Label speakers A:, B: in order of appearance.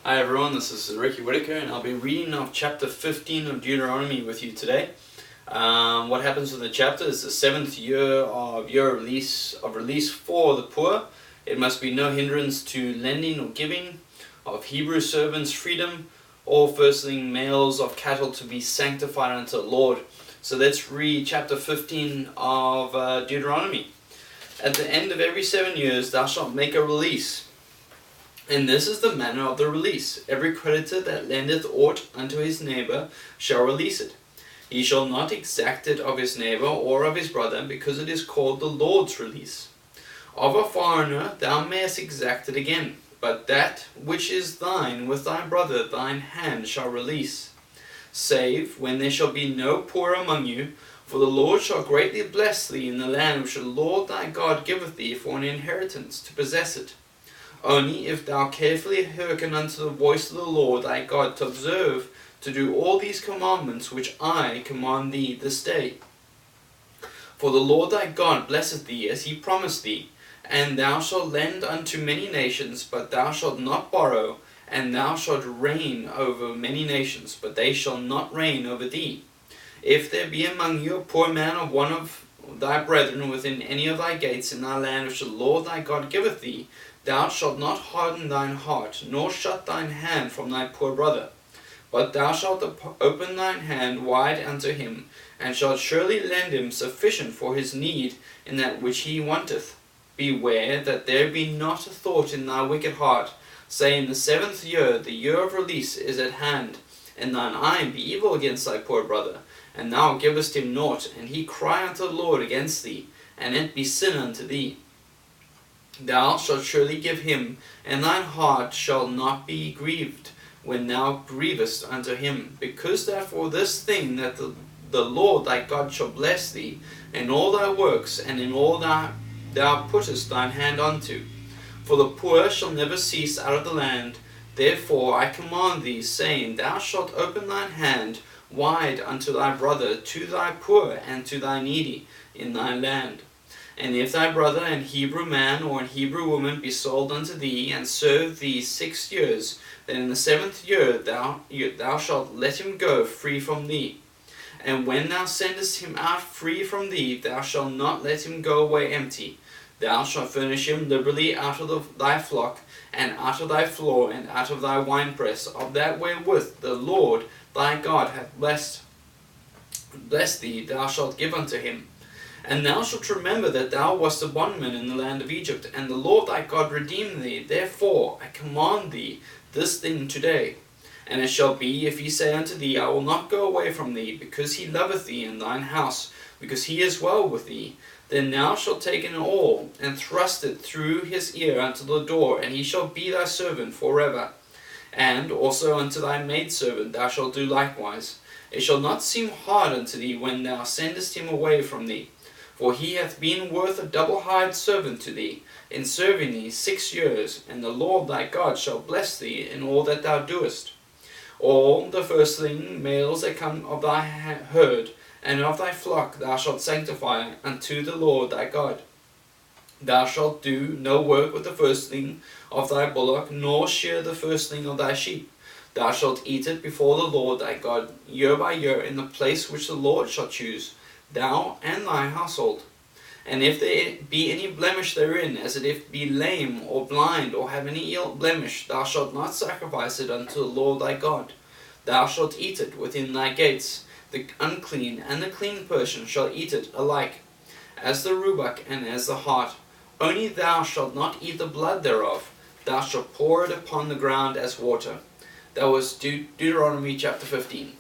A: Hi everyone, this is Ricky Whitaker and I'll be reading off chapter 15 of Deuteronomy with you today. What happens with the chapter is the 7th year of release for the poor. It must be no hindrance to lending or giving, of Hebrew servants freedom, all firstling males of cattle to be sanctified unto the Lord. So let's read chapter 15 of Deuteronomy. At the end of every 7 years thou shalt make a release. And this is the manner of the release. Every creditor that lendeth aught unto his neighbour shall release it. He shall not exact it of his neighbour or of his brother, because it is called the Lord's release. Of a foreigner thou mayest exact it again, but that which is thine with thy brother thine hand shall release. Save when there shall be no poor among you, for the Lord shall greatly bless thee in the land which the Lord thy God giveth thee for an inheritance, to possess it. Only if thou carefully hearken unto the voice of the Lord thy God, to observe to do all these commandments which I command thee this day. For the Lord thy God blesseth thee as he promised thee, and thou shalt lend unto many nations, but thou shalt not borrow, and thou shalt reign over many nations, but they shall not reign over thee. If there be among you a poor man of one of thy brethren within any of thy gates in thy land which the Lord thy God giveth thee, thou shalt not harden thine heart, nor shut thine hand from thy poor brother. But thou shalt open thine hand wide unto him, and shalt surely lend him sufficient for his need in that which he wanteth. Beware that there be not a thought in thy wicked heart, saying, the 7th year, the year of release, is at hand, and thine eye be evil against thy poor brother, and thou givest him naught, and he cry unto the Lord against thee, and it be sin unto thee. Thou shalt surely give him, and thine heart shall not be grieved when thou grievest unto him, because that for this thing that the Lord thy God shall bless thee in all thy works, and in all thou puttest thine hand unto. For the poor shall never cease out of the land. Therefore I command thee, saying, thou shalt open thine hand wide unto thy brother, to thy poor and to thy needy in thy land. And if thy brother, an Hebrew man or an Hebrew woman, be sold unto thee, and serve thee 6 years, then in the 7th year thou shalt let him go free from thee. And when thou sendest him out free from thee, thou shalt not let him go away empty. Thou shalt furnish him liberally out of thy flock, and out of thy floor, and out of thy winepress, of that wherewith the Lord thy God hath blessed thee, thou shalt give unto him. And thou shalt remember that thou wast a bondman in the land of Egypt, and the Lord thy God redeemed thee. Therefore I command thee this thing today. And it shall be, if he say unto thee, I will not go away from thee, because he loveth thee in thine house, because he is well with thee, then thou shalt take an awl, and thrust it through his ear unto the door, and he shall be thy servant forever. And also unto thy maidservant thou shalt do likewise. It shall not seem hard unto thee when thou sendest him away from thee. For he hath been worth a double-hired servant to thee, in serving thee 6 years, and the Lord thy God shall bless thee in all that thou doest. All the firstling males that come of thy herd, and of thy flock thou shalt sanctify unto the Lord thy God. Thou shalt do no work with the firstling of thy bullock, nor shear the firstling of thy sheep. Thou shalt eat it before the Lord thy God year by year in the place which the Lord shall choose, thou and thy household. And if there be any blemish therein, as if it be lame or blind, or have any ill blemish, thou shalt not sacrifice it unto the Lord thy God. Thou shalt eat it within thy gates. The unclean and the clean person shall eat it alike, as the roebuck and as the hart. Only thou shalt not eat the blood thereof. Thou shalt pour it upon the ground as water. That was Deuteronomy chapter 15.